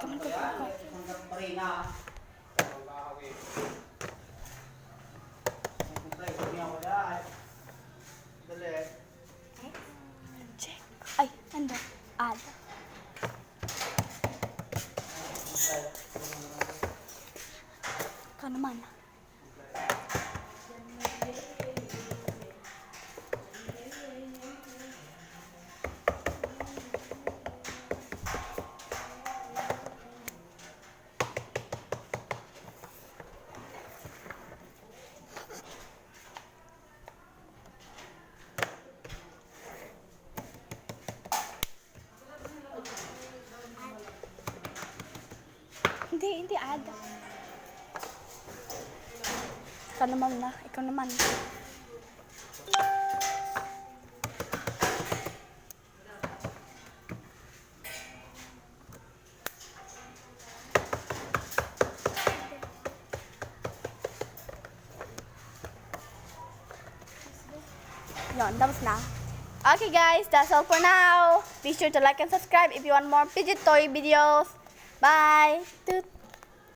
Kamu ko ko. Check. Ay, ando. Ada. Ikaw naman. Hindi ada. Ikaw naman na. Ikaw naman. Yon, tapos na. Okay guys, that's all for now. Be sure to like and subscribe if you want more fidget toy videos. Bye! Toot!